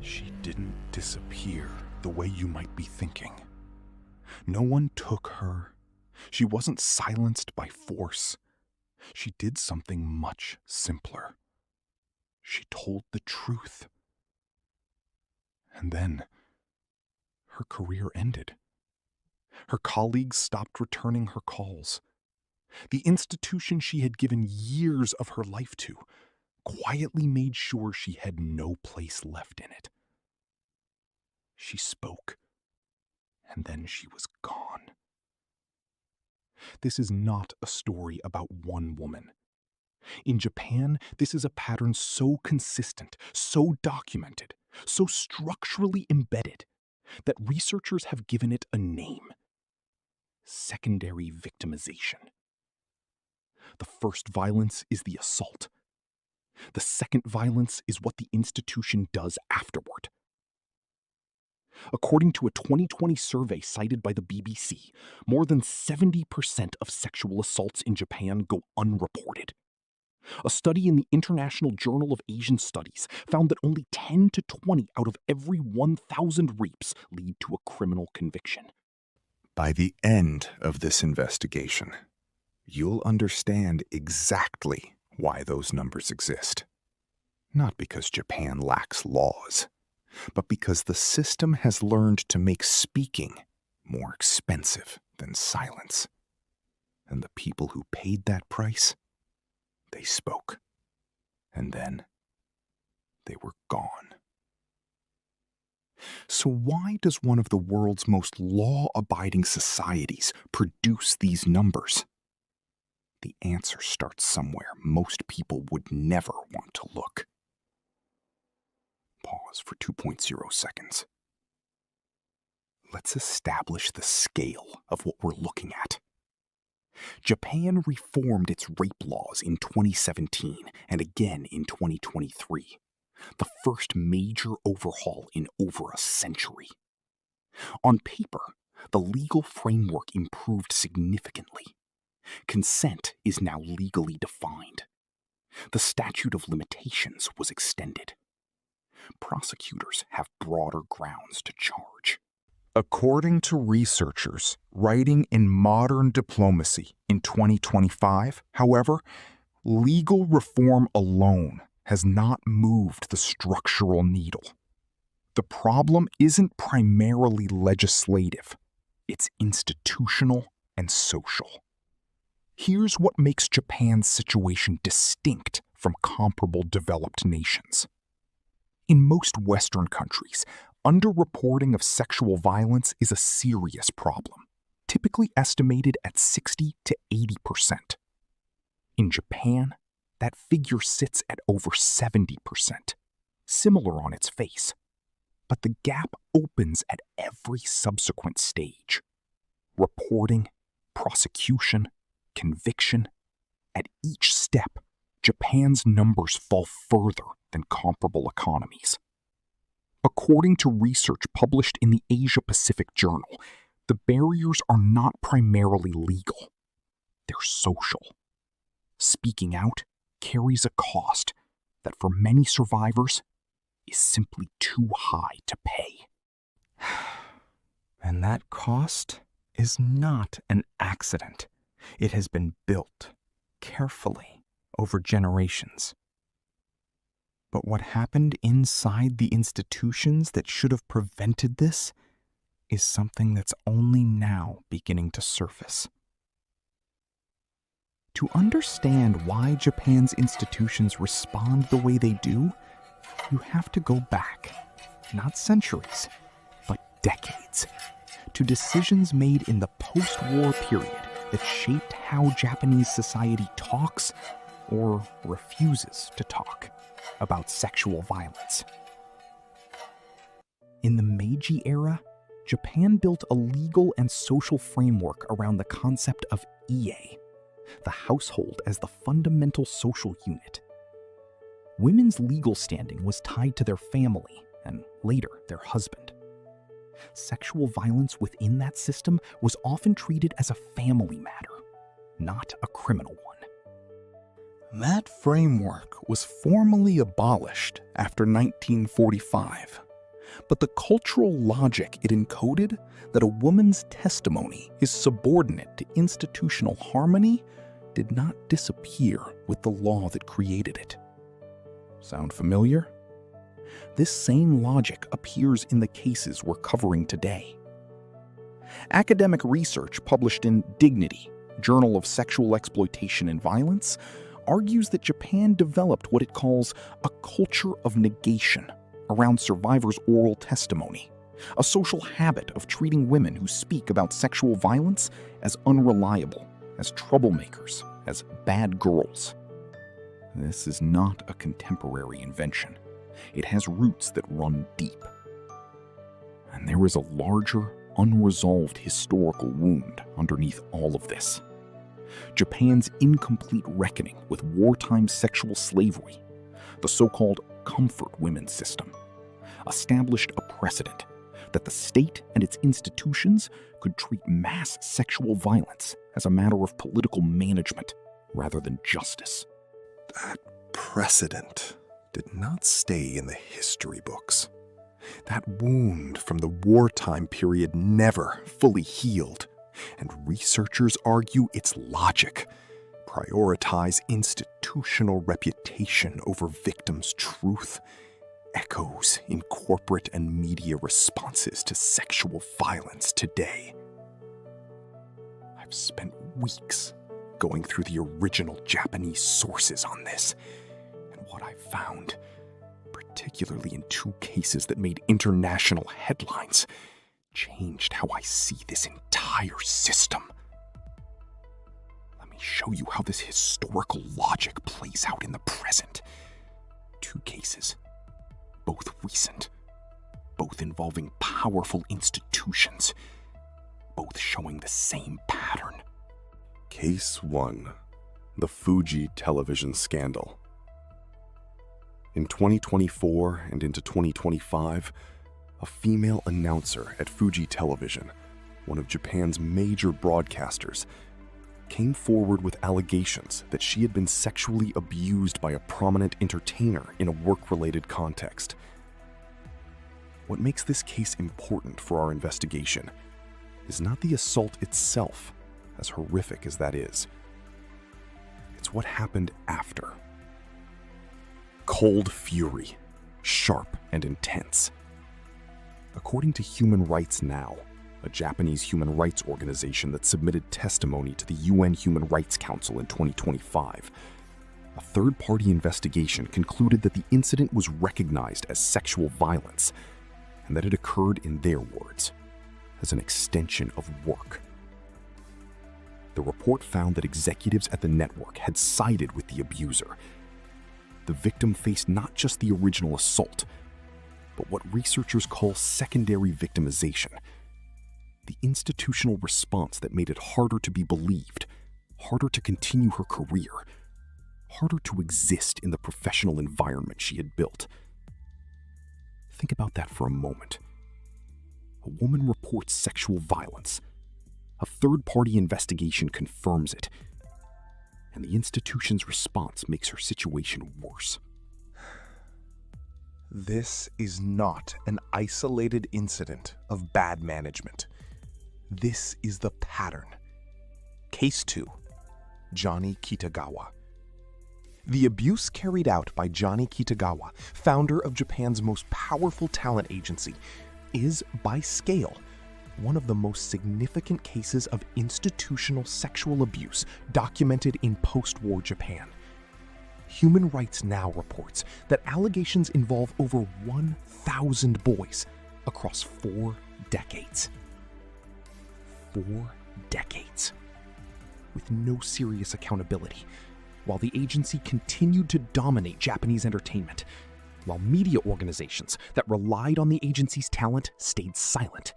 She didn't disappear the way you might be thinking. No one took her. She wasn't silenced by force. She did something much simpler. She told the truth. And then, her career ended. Her colleagues stopped returning her calls. The institution she had given years of her life to quietly made sure she had no place left in it. She spoke, and then she was gone. This is not a story about one woman. In Japan, this is a pattern so consistent, so documented, so structurally embedded, that researchers have given it a name: secondary victimization. The first violence is the assault. The second violence is what the institution does afterward. According to a 2020 survey cited by the BBC, more than 70% of sexual assaults in Japan go unreported. A study in the International Journal of Asian Studies found that only 10 to 20 out of every 1,000 rapes lead to a criminal conviction. By the end of this investigation, you'll understand exactly why those numbers exist. Not because Japan lacks laws, but because the system has learned to make speaking more expensive than silence. And the people who paid that price, they spoke. And then they were gone. So why does one of the world's most law-abiding societies produce these numbers? The answer starts somewhere most people would never want to look. Pause for 2.0 seconds. Let's establish the scale of what we're looking at. Japan reformed its rape laws in 2017 and again in 2023, the first major overhaul in over a century. On paper, the legal framework improved significantly. Consent is now legally defined. The statute of limitations was extended. Prosecutors have broader grounds to charge. According to researchers writing in Modern Diplomacy in 2025, however, legal reform alone has not moved the structural needle. The problem isn't primarily legislative, it's institutional and social. Here's what makes Japan's situation distinct from comparable developed nations. In most Western countries, underreporting of sexual violence is a serious problem, typically estimated at 60 to 80%. In Japan, that figure sits at over 70%, similar on its face. But the gap opens at every subsequent stage. Reporting, prosecution, conviction. At each step, Japan's numbers fall further than comparable economies. According to research published in the Asia-Pacific Journal, the barriers are not primarily legal. They're social. Speaking out carries a cost that for many survivors is simply too high to pay. And that cost is not an accident. It has been built carefully over generations. But what happened inside the institutions that should have prevented this is something that's only now beginning to surface. To understand why Japan's institutions respond the way they do, you have to go back, not centuries, but decades, to decisions made in the post-war period that shaped how Japanese society talks or refuses to talk about sexual violence. In the Meiji era, Japan built a legal and social framework around the concept of ie, the household as the fundamental social unit. Women's legal standing was tied to their family and later their husband. Sexual violence within that system was often treated as a family matter, not a criminal one. That framework was formally abolished after 1945 But the cultural logic it encoded, that a woman's testimony is subordinate to institutional harmony, did not disappear with the law that created it. Sound familiar? This same logic appears in the cases we're covering today. Academic research published in Dignity, Journal of Sexual Exploitation and Violence, argues that Japan developed what it calls a culture of negation around survivors' oral testimony, a social habit of treating women who speak about sexual violence as unreliable, as troublemakers, as bad girls. This is not a contemporary invention. It has roots that run deep. And there is a larger, unresolved historical wound underneath all of this. Japan's incomplete reckoning with wartime sexual slavery, the so-called comfort women system, established a precedent that the state and its institutions could treat mass sexual violence as a matter of political management rather than justice. That precedent did not stay in the history books. That wound from the wartime period never fully healed, and researchers argue its logic. Prioritize institutional reputation over victims' truth. Echoes in corporate and media responses to sexual violence today. I've spent weeks going through the original Japanese sources on this, and what I found, particularly in two cases that made international headlines, changed how I see this entire system. Let me show you how this historical logic plays out in the present. Two cases, both recent, both involving powerful institutions, both showing the same pattern. Case 1. The Fuji television scandal. In 2024 and into 2025, a female announcer at Fuji Television, one of Japan's major broadcasters, came forward with allegations that she had been sexually abused by a prominent entertainer in a work-related context. What makes this case important for our investigation is not the assault itself, as horrific as that is. It's what happened after. Cold fury, sharp and intense. According to Human Rights Now, a Japanese human rights organization that submitted testimony to the UN Human Rights Council in 2025, a third-party investigation concluded that the incident was recognized as sexual violence and that it occurred, in their words, as an extension of work. The report found that executives at the network had sided with the abuser. The victim faced not just the original assault, but what researchers call secondary victimization, the institutional response that made it harder to be believed, harder to continue her career, harder to exist in the professional environment she had built. Think about that for a moment. A woman reports sexual violence. A third-party investigation confirms it, and the institution's response makes her situation worse. This is not an isolated incident of bad management. This is the pattern. Case 2. Johnny Kitagawa. The abuse carried out by Johnny Kitagawa, founder of Japan's most powerful talent agency, is, by scale, one of the most significant cases of institutional sexual abuse documented in post-war Japan. Human Rights Now reports that allegations involve over 1,000 boys across 4 decades. 4 decades. With no serious accountability, while the agency continued to dominate Japanese entertainment, while media organizations that relied on the agency's talent stayed silent,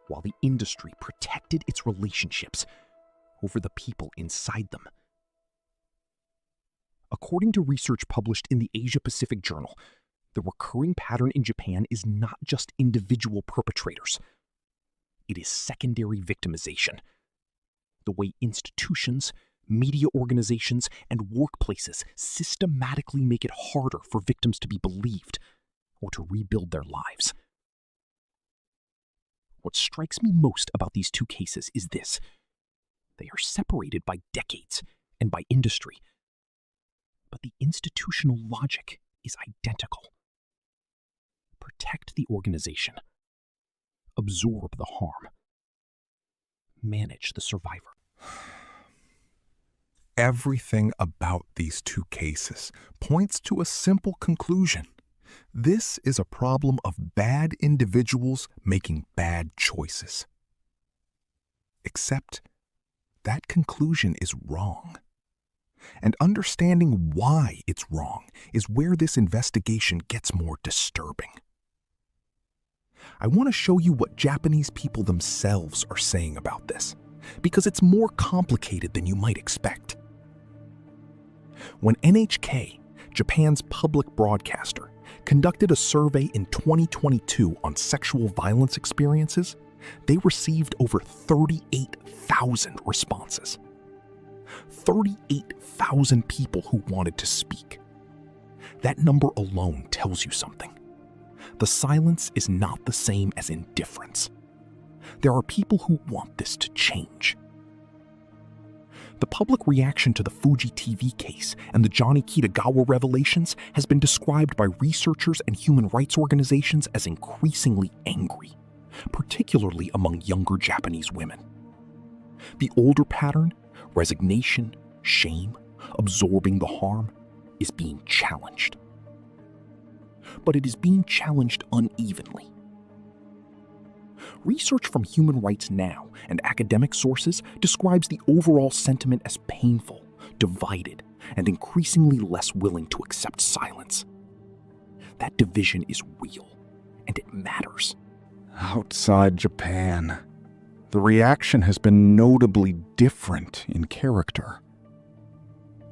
while the industry protected its relationships over the people inside them. According to research published in the Asia-Pacific Journal, the recurring pattern in Japan is not just individual perpetrators. It is secondary victimization. The way institutions, media organizations, and workplaces systematically make it harder for victims to be believed, or to rebuild their lives. What strikes me most about these two cases is this: they are separated by decades and by industry, but the institutional logic is identical. Protect the organization, absorb the harm, manage the survivor. Everything about these two cases points to a simple conclusion. This is a problem of bad individuals making bad choices. Except that conclusion is wrong. And understanding why it's wrong is where this investigation gets more disturbing. I want to show you what Japanese people themselves are saying about this, because it's more complicated than you might expect. When NHK, Japan's public broadcaster, conducted a survey in 2022 on sexual violence experiences, they received over 38,000 responses. 38,000 people who wanted to speak. That number alone tells you something. The silence is not the same as indifference. There are people who want this to change. The public reaction to the Fuji TV case and the Johnny Kitagawa revelations has been described by researchers and human rights organizations as increasingly angry, particularly among younger Japanese women. The older pattern, resignation, shame, absorbing the harm, is being challenged. But it is being challenged unevenly. Research from Human Rights Now and academic sources describes the overall sentiment as painful, divided, and increasingly less willing to accept silence. That division is real, and it matters. Outside Japan, the reaction has been notably different in character.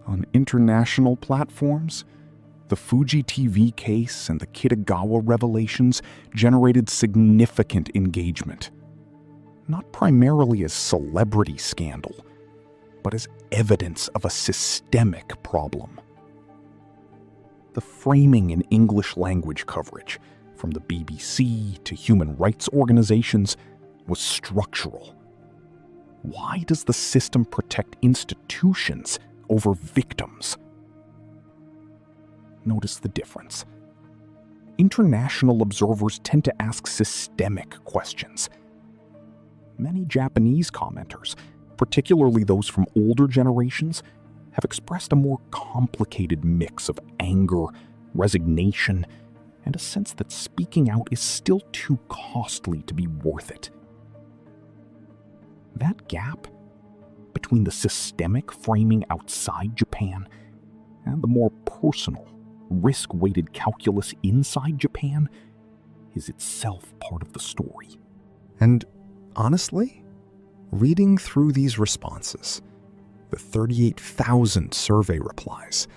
On international platforms, the Fuji TV case and the Kitagawa revelations generated significant engagement, not primarily as celebrity scandal, but as evidence of a systemic problem. The framing in English language coverage, from the BBC to human rights organizations, was structural. Why does the system protect institutions over victims? Notice the difference. International observers tend to ask systemic questions. Many Japanese commenters, particularly those from older generations, have expressed a more complicated mix of anger, resignation, and a sense that speaking out is still too costly to be worth it. That gap between the systemic framing outside Japan and the more personal, risk-weighted calculus inside Japan is itself part of the story. And honestly, reading through these responses, the 38,000 survey replies,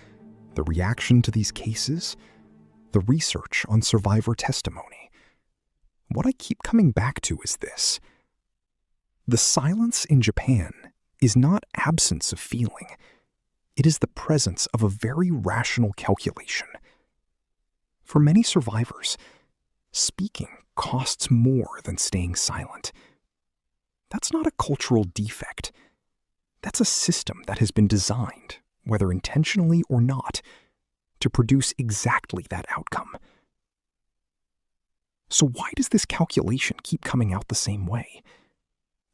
the reaction to these cases, the research on survivor testimony, what I keep coming back to is this: the silence in Japan is not absence of feeling. It is the presence of a very rational calculation. For many survivors, speaking costs more than staying silent. That's not a cultural defect. That's a system that has been designed, whether intentionally or not, to produce exactly that outcome. So why does this calculation keep coming out the same way?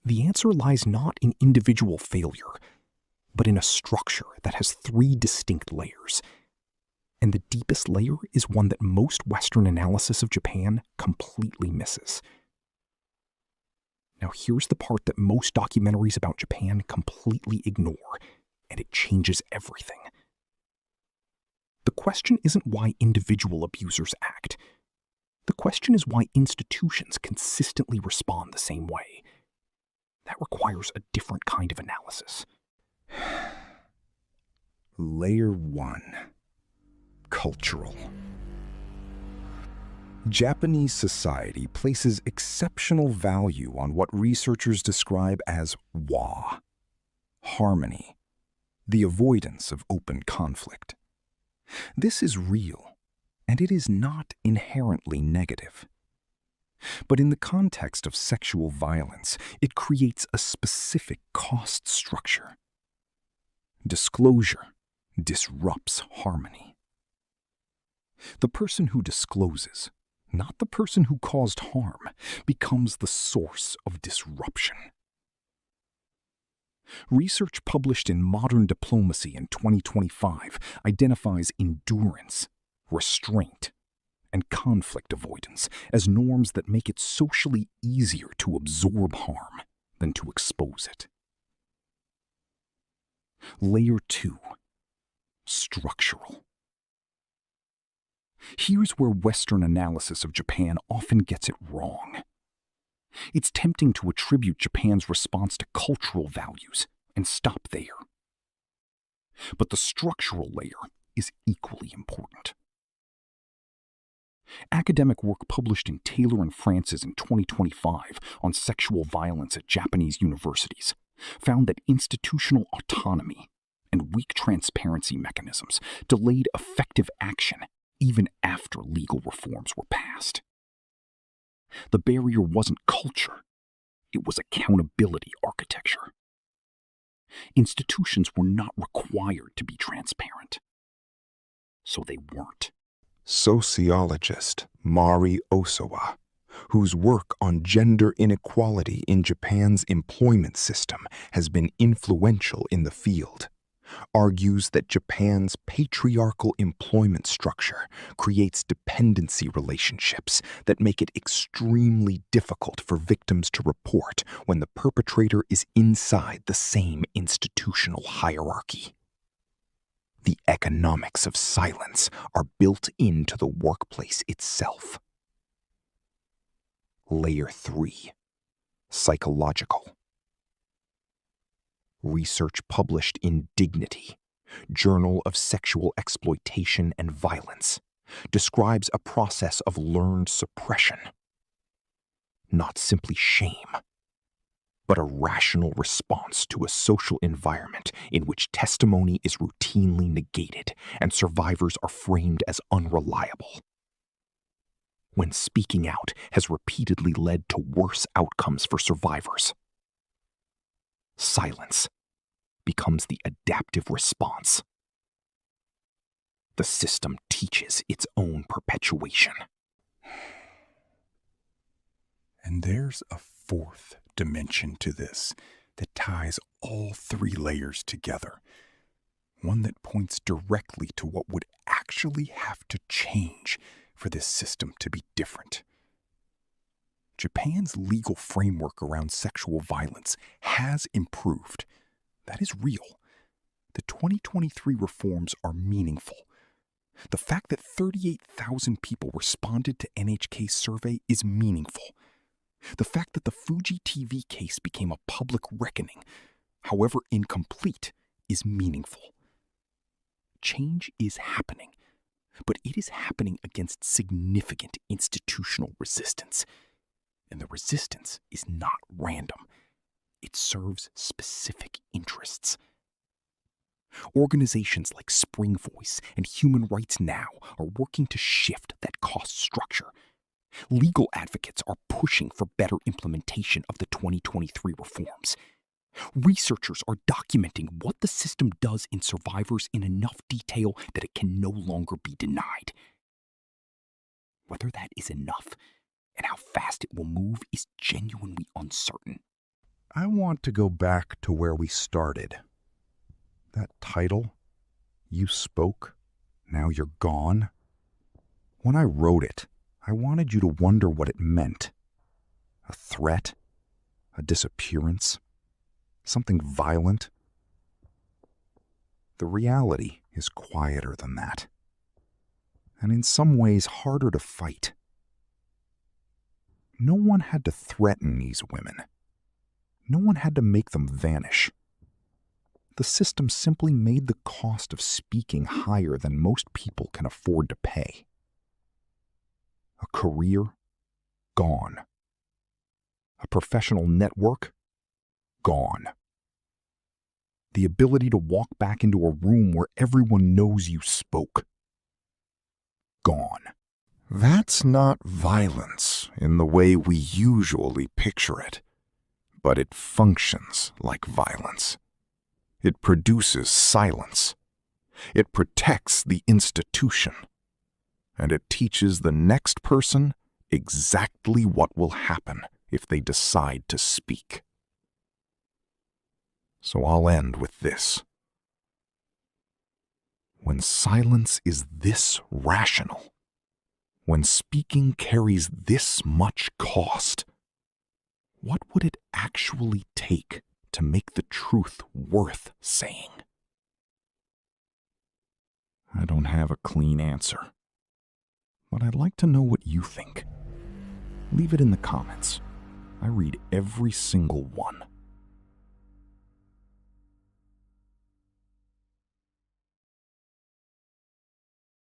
The answer lies not in individual failure, but in a structure that has three distinct layers. And the deepest layer is one that most Western analysis of Japan completely misses. Now here's the part that most documentaries about Japan completely ignore, and it changes everything. The question isn't why individual abusers act. The question is why institutions consistently respond the same way. That requires a different kind of analysis. Layer 1. Cultural. Japanese society places exceptional value on what researchers describe as wa, harmony, the avoidance of open conflict. This is real, And it is not inherently negative. But in the context of sexual violence, it creates a specific cost structure. Disclosure disrupts harmony. The person who discloses, not the person who caused harm, becomes the source of disruption. Research published in Modern Diplomacy in 2025 identifies endurance, restraint, and conflict avoidance as norms that make it socially easier to absorb harm than to expose it. Layer 2. Structural. Here's where Western analysis of Japan often gets it wrong. It's tempting to attribute Japan's response to cultural values and stop there. But the structural layer is equally important. Academic work published in Taylor and Francis in 2025 on sexual violence at Japanese universities found that institutional autonomy and weak transparency mechanisms delayed effective action even after legal reforms were passed. The barrier wasn't culture, it was accountability architecture. Institutions were not required to be transparent, so they weren't. Sociologist Mari Osawa, whose work on gender inequality in Japan's employment system has been influential in the field, argues that Japan's patriarchal employment structure creates dependency relationships that make it extremely difficult for victims to report when the perpetrator is inside the same institutional hierarchy. The economics of silence are built into the workplace itself. Layer 3. Psychological. Research published in Dignity, Journal of Sexual Exploitation and Violence, describes a process of learned suppression. Not simply shame, but a rational response to a social environment in which testimony is routinely negated and survivors are framed as unreliable. When speaking out has repeatedly led to worse outcomes for survivors, silence becomes the adaptive response. The system teaches its own perpetuation. And there's a fourth dimension to this that ties all three layers together. One that points directly to what would actually have to change for this system to be different. Japan's legal framework around sexual violence has improved. That is real. The 2023 reforms are meaningful. The fact that 38,000 people responded to NHK's survey is meaningful. The fact that the Fuji TV case became a public reckoning, however incomplete, is meaningful. Change is happening, but it is happening against significant institutional resistance. And the resistance is not random. It serves specific interests. Organizations like Spring Voice and Human Rights Now are working to shift that cost structure. Legal advocates are pushing for better implementation of the 2023 reforms. Researchers are documenting what the system does in survivors in enough detail that it can no longer be denied. Whether that is enough and how fast it will move is genuinely uncertain. I want to go back to where we started. That title, You Spoke, Now You're Gone. When I wrote it, I wanted you to wonder what it meant. A threat? A disappearance? Something violent? The reality is quieter than that, and in some ways harder to fight. No one had to threaten these women. No one had to make them vanish. The system simply made the cost of speaking higher than most people can afford to pay. A career? Gone. A professional network? Gone. The ability to walk back into a room where everyone knows you spoke? gone. That's not violence in the way we usually picture it, but it functions like violence. It produces silence. It protects the institution. And it teaches the next person exactly what will happen if they decide to speak. So I'll end with this. When silence is this rational, when speaking carries this much cost, what would it actually take to make the truth worth saying? I don't have a clean answer, but I'd like to know what you think. Leave it in the comments. I read every single one.